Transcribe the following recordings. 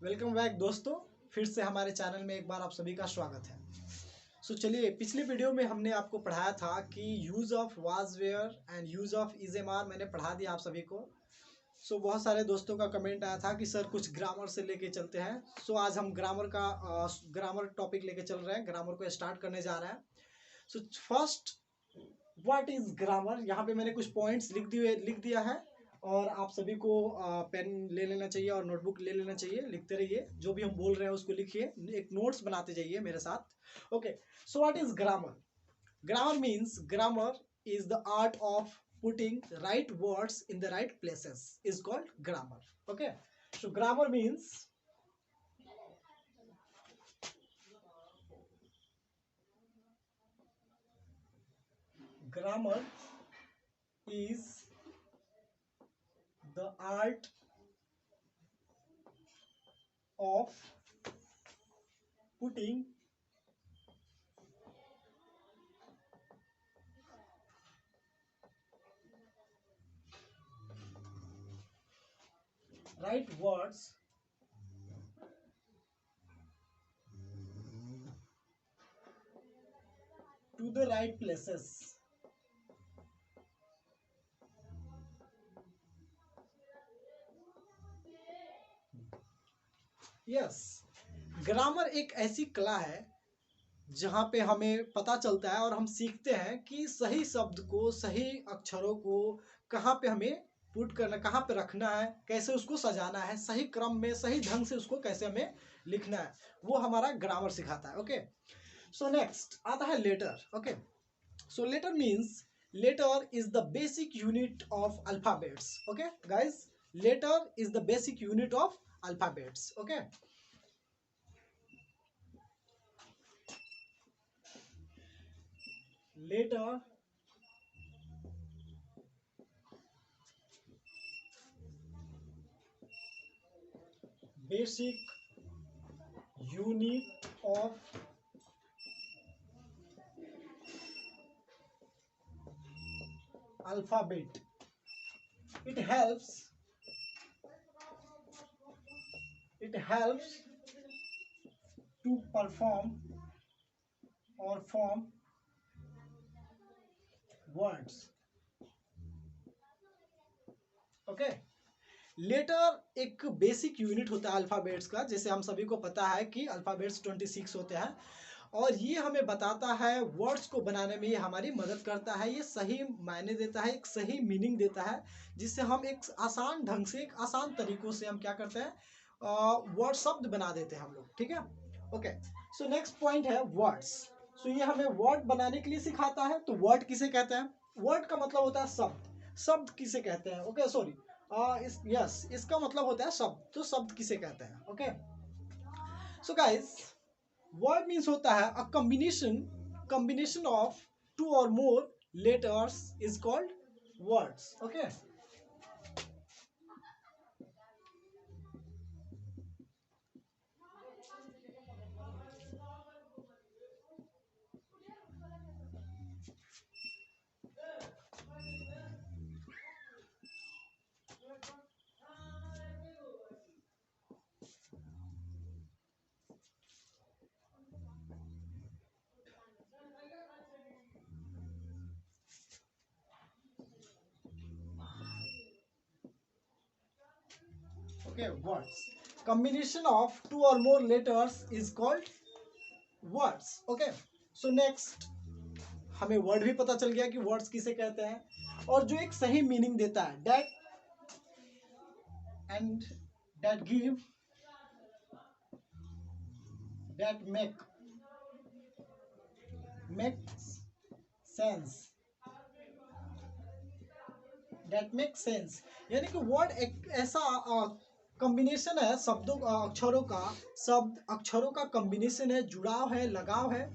Welcome back दोस्तों, फिर से हमारे चैनल में एक बार आप सभी का स्वागत है। चलिए, पिछले वीडियो में हमने आपको पढ़ाया था कि use of was were and use of is am are मैंने पढ़ा दिया आप सभी को। बहुत सारे दोस्तों का कमेंट आया था कि सर कुछ ग्रामर से लेके चलते हैं। आज हम ग्रामर टॉपिक लेके चल रहे हैं, ग्रामर को स्टार्ट करने जा रहे हैं। First, what is grammar. यहाँ पे मैंने कुछ पॉइंट्स लिख दिया है और आप सभी को पेन ले लेना चाहिए और नोटबुक ले लेना चाहिए। लिखते रहिए, जो भी हम बोल रहे हैं उसको लिखिए, एक नोट्स बनाते जाइए मेरे साथ। Okay, so what is grammar. Grammar is the art of putting right words in the right places is called grammar. Okay, so grammar means grammar is the art of putting right words to the right places. Yes, grammar एक ऐसी कला है जहाँ पे हमें पता चलता है और हम सीखते हैं कि सही शब्द को, सही अक्षरों को कहाँ पे हमें पुट करना, कहाँ पे रखना है, कैसे उसको सजाना है, सही क्रम में, सही ढंग से उसको कैसे हमें लिखना है, वो हमारा ग्रामर सिखाता है। ओके, सो नेक्स्ट आता है letter. Okay, so letter means letter is the basic unit of alphabets. Okay guys, letter is the basic unit of alphabets. Okay, letter basic unit of alphabet. It helps to perform or form words. Okay, letter एक basic unit होता है alphabets का। जैसे हम सभी को पता है कि अल्फाबेट्स 26 होते हैं और ये हमें बताता है, वर्ड्स को बनाने में ये हमारी मदद करता है, ये सही मायने देता है, एक सही मीनिंग देता है, जिससे हम एक आसान ढंग से, एक आसान तरीकों से हम क्या करते हैं, वर्ड शब्द बना देते हैं हम लोग। ठीक है, ओके, सो नेक्स्ट पॉइंट है वर्ड्स। ये हमें वर्ड बनाने के लिए सिखाता है। तो वर्ड किसे कहते हैं? वर्ड का मतलब होता है शब्द। शब्द किसे कहते हैं? ओके, सॉरी, इसका मतलब होता है शब्द। तो शब्द किसे कहते हैं? Okay, so guys, word means होता है अ कॉम्बिनेशन ऑफ टू और more letters is called words. Okay, words. Combination of two or more letters is called words. Okay, so next, हमें वर्ड भी पता चल गया कि वर्ड्स किसे कहते हैं और जो एक सही मीनिंग देता है, that give, that makes sense। यानी कि वर्ड एक ऐसा कॉम्बिनेशन है शब्दों, अक्षरों का, शब्द अक्षरों का कॉम्बिनेशन है, जुड़ाव है, लगाव है,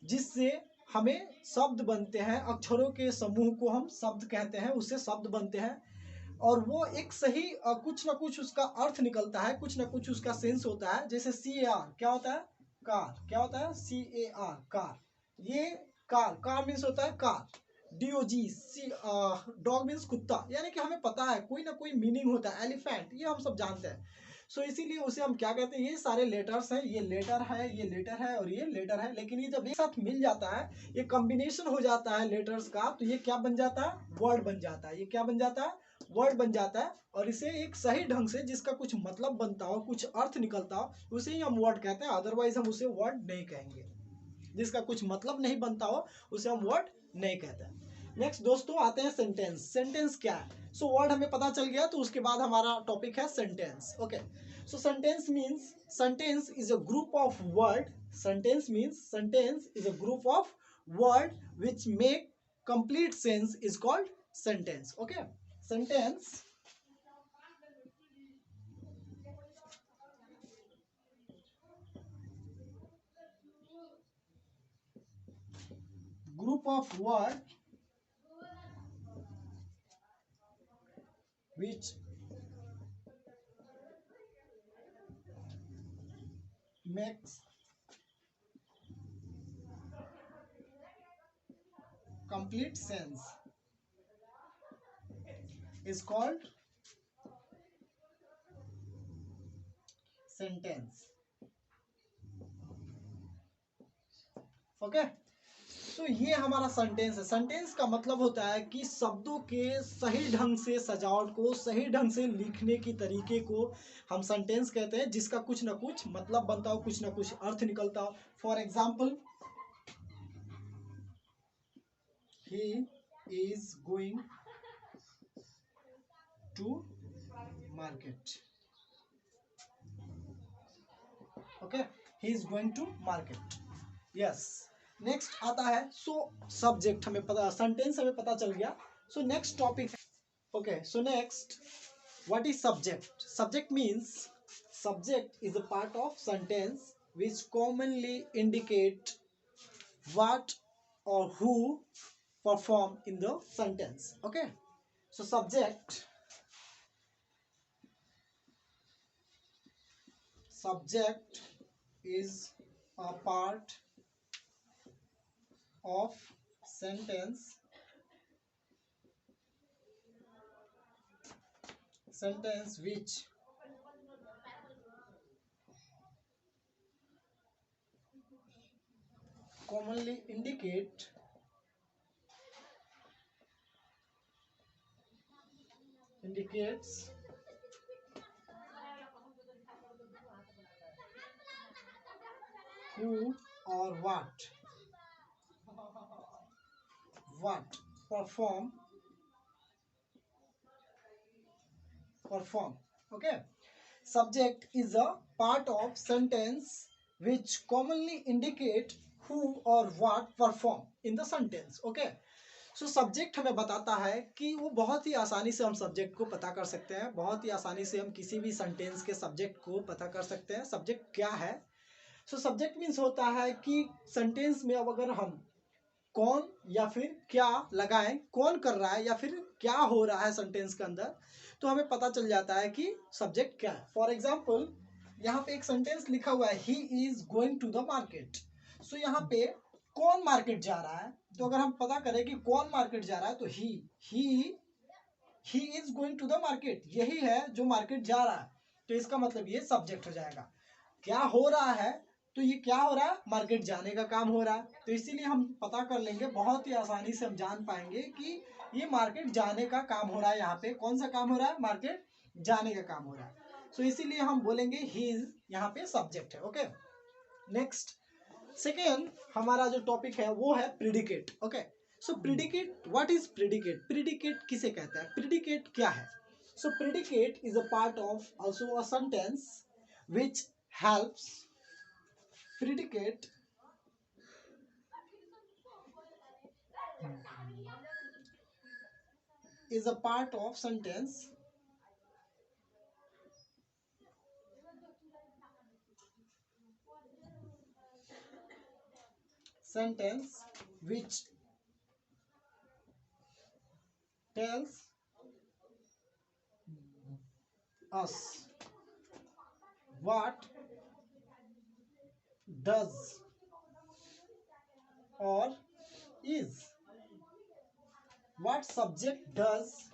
जिससे हमें शब्द बनते हैं। अक्षरों के समूह को हम शब्द कहते हैं, उससे शब्द बनते हैं और वो एक सही कुछ ना कुछ उसका अर्थ निकलता है, कुछ ना कुछ उसका सेंस होता है। जैसे CAR क्या होता है? कार। क्या होता है? CAR, car. ये कार मीन्स होता है कार। DOG, डॉग मीन्स कुत्ता। यानी कि हमें पता है कोई ना कोई मीनिंग होता है। एलिफेंट, ये हम सब जानते हैं। सो इसीलिए उसे हम क्या कहते हैं, ये सारे लेटर्स हैं, ये लेटर है, ये लेटर है और ये लेटर है, लेकिन ये जब एक साथ मिल जाता है, ये कॉम्बिनेशन हो जाता है लेटर्स का, तो ये क्या बन जाता है, वर्ड बन जाता है। ये क्या बन जाता है, वर्ड बन जाता है। और इसे एक सही ढंग से, जिसका कुछ मतलब बनता हो, कुछ अर्थ निकलता हो, उसे ही हम वर्ड कहते हैं, अदरवाइज हम उसे वर्ड नहीं कहेंगे। जिसका कुछ मतलब नहीं बनता हो उसे हम वर्ड नहीं कहते हैं। नेक्स्ट दोस्तों आते हैं सेंटेंस। सेंटेंस क्या है? सो वर्ड हमें पता चल गया, तो उसके बाद हमारा टॉपिक है sentence. Okay, so sentence means, sentence is a group of word, sentence is a group of word which make complete sense is called sentence. Okay, sentence group of word which makes complete sense is called sentence. Okay, तो ये हमारा sentence है। Sentence का मतलब होता है कि शब्दों के सही ढंग से सजावट को, सही ढंग से लिखने की तरीके को हम सेंटेंस कहते हैं, जिसका कुछ ना कुछ मतलब बनता हो, कुछ ना कुछ अर्थ निकलता हो। For example, he is going to market. Okay, he is going to market. Yes, next आता है सो सब्जेक्ट। हमें पता, सेंटेंस हमें पता चल गया। So next topic, okay, so next, what is subject? Subject means, subject is a part of sentence which commonly indicate what or who perform in the sentence. Okay, so subject is a part of sentence which commonly indicates who or what perform. Okay, subject is a part of sentence which commonly indicate who or what perform in the sentence. Okay, so subject हमें बताता है कि वो, बहुत ही आसानी से हम subject को पता कर सकते हैं, बहुत ही आसानी से हम किसी भी सेंटेंस के सब्जेक्ट को पता कर सकते हैं। सब्जेक्ट क्या है? सो सब्जेक्ट मीन्स होता है कि सेंटेंस में अब अगर हम कौन या फिर क्या लगाएं, कौन कर रहा है या फिर क्या हो रहा है सेंटेंस के अंदर, तो हमें पता चल जाता है कि सब्जेक्ट क्या है। फॉर एग्जाम्पल, यहाँ पे एक सेंटेंस लिखा हुआ है, he is going to the market. So यहाँ पे कौन मार्केट जा रहा है, तो अगर हम पता करें कि कौन मार्केट जा रहा है, तो he is going to the market, यही है जो मार्केट जा रहा है, तो इसका मतलब ये सब्जेक्ट हो जाएगा। क्या हो रहा है, तो ये क्या हो रहा है, मार्केट जाने का काम हो रहा है, तो इसीलिए हम पता कर लेंगे, बहुत ही आसानी से हम जान पाएंगे कि ये मार्केट जाने का काम हो रहा है। यहाँ पे कौन सा काम हो रहा है, मार्केट जाने का काम हो रहा है। सो इसीलिए हम बोलेंगे ही इज, यहाँ पे सब्जेक्ट है। ओके, नेक्स्ट, सेकेंड हमारा जो टॉपिक है वो है predicate. Okay, so predicate, what is predicate? Predicate किसे कहता है, प्रिडिकेट क्या है? So predicate is a part of also a sentence which helps. Predicate is a part of sentence which tells us what does or is, what subject does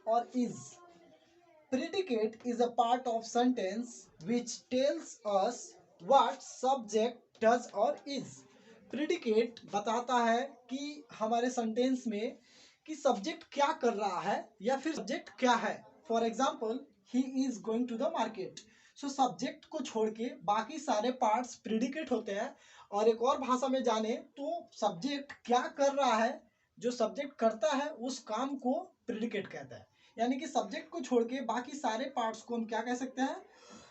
or is. Predicate is a part of sentence which tells us what subject does or is. Predicate बताता है कि हमारे sentence में कि subject क्या कर रहा है या फिर सब्जेक्ट क्या है. For example, he is going to the market. So subject को छोड़ के बाकी सारे पार्ट्स प्रिडिकेट होते हैं. और एक और भाषा में जाने तो सब्जेक्ट क्या कर रहा है, जो सब्जेक्ट करता है उस काम को प्रिडिकेट कहता है. यानी कि सब्जेक्ट को छोड़ के बाकी सारे पार्ट्स को हम क्या कह सकते हैं,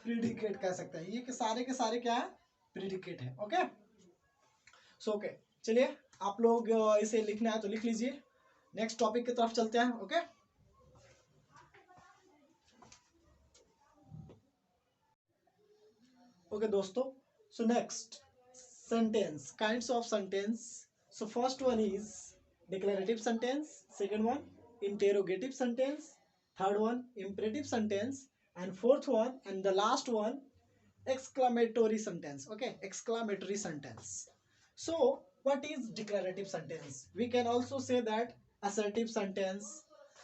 प्रिडिकेट कह सकते हैं. ये के सारे क्या है, प्रिडिकेट है. ओके, सो ओके, चलिए आप लोग इसे लिखना है तो लिख लीजिए. नेक्स्ट टॉपिक की तरफ चलते हैं. ओके, ओके दोस्तों, so next sentence, kinds of sentence. So first one is declarative sentence, second one interrogative sentence, third one imperative sentence, and fourth one and the last one exclamatory sentence. Okay, exclamatory sentence. So what is declarative sentence? We can also say that assertive sentence.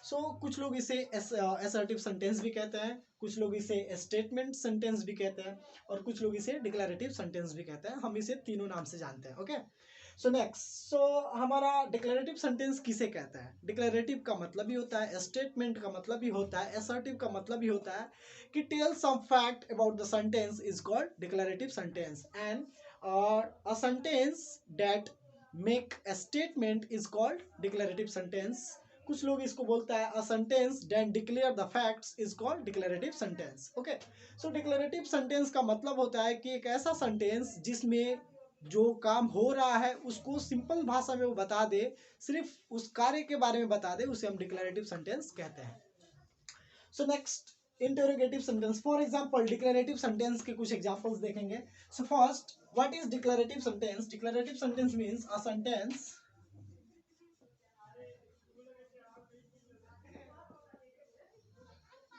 So कुछ लोग इसे assertive sentence भी कहते हैं, कुछ लोग इसे statement sentence भी कहते हैं, और कुछ लोग इसे declarative sentence भी कहते हैं. हम इसे तीनों नाम से जानते हैं. ओके, सो नेक्स्ट, सो हमारा डिक्लेरेटिव सेंटेंस किसे कहता है? डिक्लेरेटिव का मतलब ही होता है, स्टेटमेंट का मतलब ही होता है, असर्टिव का मतलब ही होता है कि tell some fact about the sentence is called declarative sentence. And a sentence that make a statement is called declarative sentence. कुछ लोग इसको बोलता है a sentence that declare the facts is called declarative sentence. Okay, so declarative sentence का मतलब होता है कि एक ऐसा सेंटेंस जिसमें जो काम हो रहा है उसको सिंपल भाषा में वो बता दे, सिर्फ उस कार्य के बारे में बता दे, उसे हम डिक्लेरेटिव सेंटेंस कहते हैं. So next, interrogative sentence. For example, declarative sentence के कुछ एग्जांपल्स देखेंगे. So first, what is declarative sentence? Declarative sentence means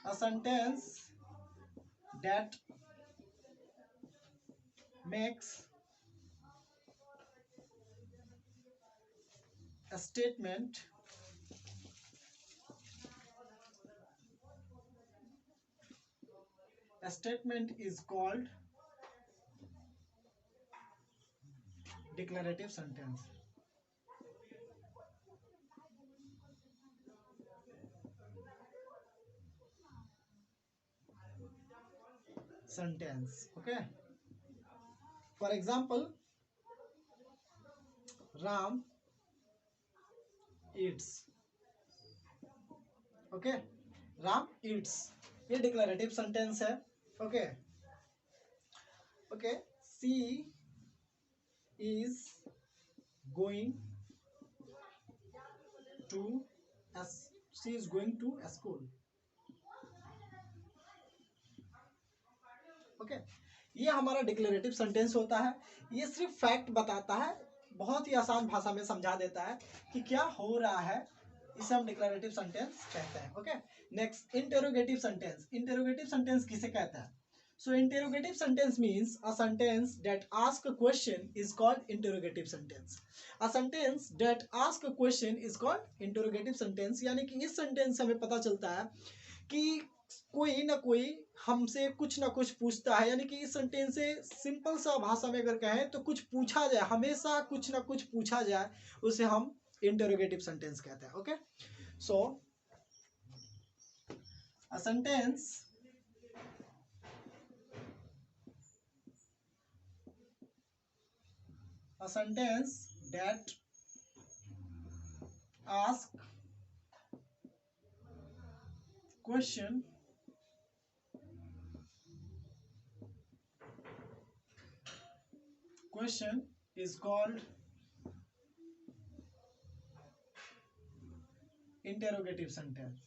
a sentence that makes a statement is called declarative sentence. Okay, for example, Ram eats. Okay, Ram eats, ये declarative sentence है. Okay, okay, she is going to school. Okay, ये हमारा declarative sentence होता है. ये सिर्फ fact बताता है, बहुत ही आसान भाषा में समझा देता है कि क्या हो रहा है. इसे हम डिक्लेरेटिव सेंटेंस कहते हैं. Okay, next, interrogative sentence. Interrogative sentence किसे कहता है? So interrogative sentence means a sentence that asks a question is called interrogative sentence. A sentence that asks a question is called interrogative sentence. यानी कि इस sentence से हमें पता चलता है कि कोई ना कोई हमसे कुछ ना कुछ पूछता है. यानी कि इस सेंटेंस से सिंपल सा भाषा में अगर कहें तो कुछ पूछा जाए, हमेशा कुछ ना कुछ पूछा जाए, उसे हम इंटरोगेटिव सेंटेंस कहते हैं. Okay, so a sentence that asks question is called interrogative sentence.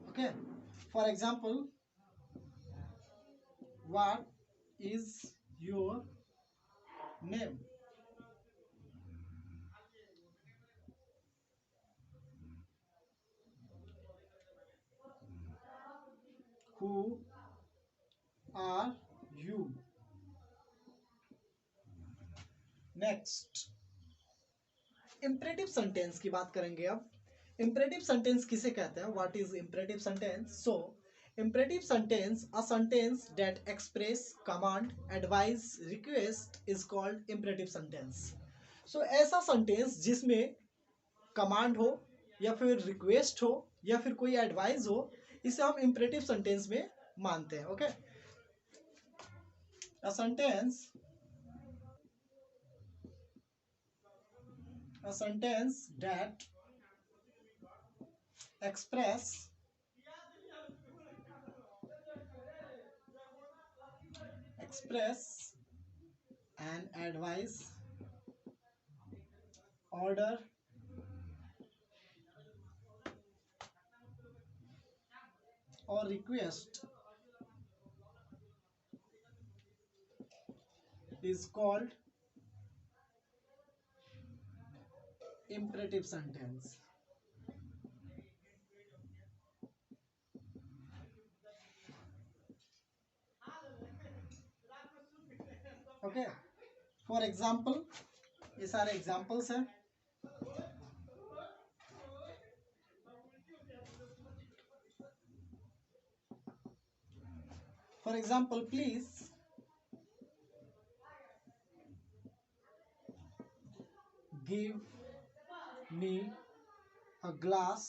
Okay, for example, what is your name? Who are you. Next imperative sentence की बात करेंगे अब। इंपरेटिव सेंटेंस किसे कहते हैं? What is imperative sentence? So imperative sentence, a sentence that express command, advice, request is called imperative sentence. So ऐसा sentence जिसमें command हो या फिर रिक्वेस्ट हो या फिर कोई एडवाइस हो, इसे हम इंपरेटिव सेंटेंस में मानते हैं। Okay, a sentence that express and advise, order, or request is called imperative sentence. Okay, for example, ये सारे एग्जाम्पल्स हैं। For example, please give me a glass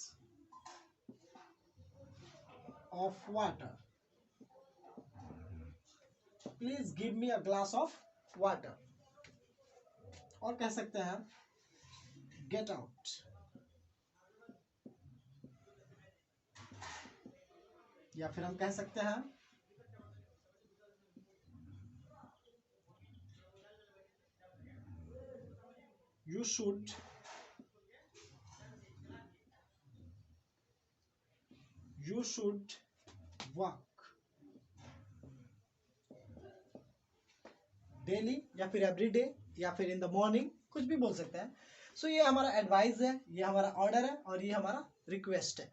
of water. Please give me a glass of water. और कह सकते हैं get out, या फिर हम कह सकते हैं you should walk डेली, या फिर एवरी डे, या फिर इन द मॉर्निंग, कुछ भी बोल सकते हैं। सो ये हमारा एडवाइस है, ये हमारा ऑर्डर है, और ये हमारा रिक्वेस्ट है।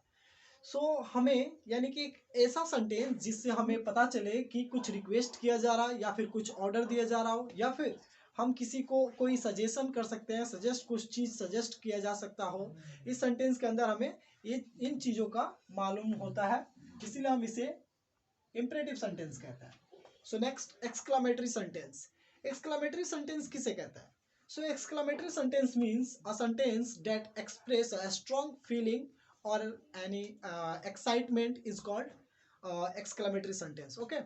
सो हमें यानी कि एक ऐसा सेंटेंस जिससे हमें पता चले कि कुछ रिक्वेस्ट किया जा रहा है या फिर कुछ ऑर्डर दिया जा रहा हो, या फिर हम किसी को कोई सजेशन कर सकते हैं, कुछ चीज़ सजेस्ट किया जा सकता हो। इस सेंटेंस के अंदर हमें ये इन चीज़ों का मालूम होता है, इसीलिए हम इसे इंपरेटिव सेंटेंस कहते हैं। So next exclamatory sentence. Exclamatory sentence किसे कहते हैं? So exclamatory sentence means a sentence that express a strong feeling or any excitement is called exclamatory sentence. Okay,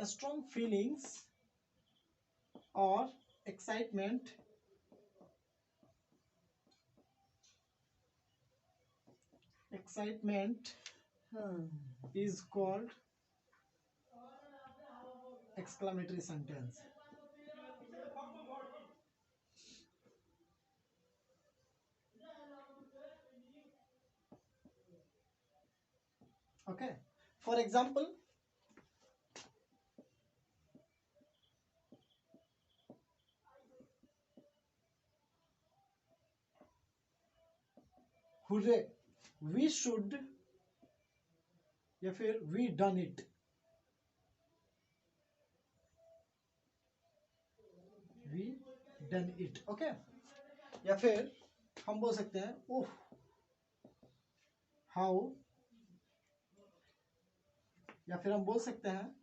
strong feelings or excitement is called exclamatory sentence. Okay, for example, hooray, we should, या फिर we done it, we done it. Okay, या फिर हम बोल सकते हैं oh how, या फिर हम बोल सकते हैं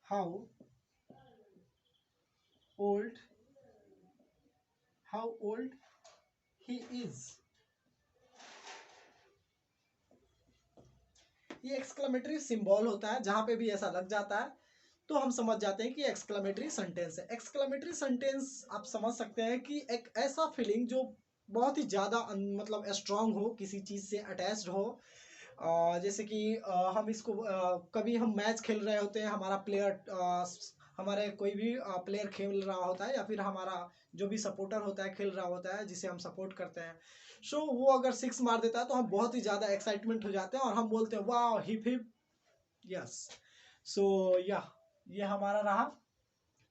हाउ ओल्ड ही इज। ये एक्सक्लेमेटरी सिंबल होता है, जहां पे भी ऐसा लग जाता है तो हम समझ जाते हैं कि एक्सक्लेमेटरी सेंटेंस है। एक्सक्लेमेटरी सेंटेंस आप समझ सकते हैं कि एक ऐसा फीलिंग जो बहुत ही ज़्यादा मतलब स्ट्रांग हो, किसी चीज़ से अटैच्ड हो। जैसे कि हम इसको कभी हम मैच खेल रहे होते हैं, हमारा प्लेयर हमारे कोई भी प्लेयर खेल रहा होता है या फिर हमारा जो भी सपोर्टर होता है खेल रहा होता है जिसे हम सपोर्ट करते हैं, सो वो अगर 6 मार देता है तो हम बहुत ही ज़्यादा एक्साइटमेंट हो जाते हैं और हम बोलते हैं वाह हिप हिप यस। सो या ये हमारा रहा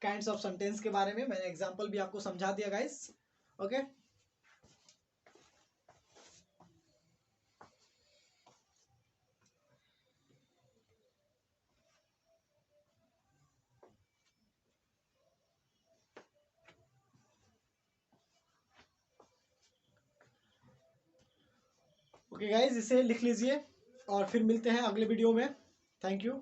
काइंड्स ऑफ सेंटेंस के बारे में, मैंने एग्जांपल भी आपको समझा दिया गाइस। ओके ओके गाइस, इसे लिख लीजिए और फिर मिलते हैं अगले वीडियो में। Thank you.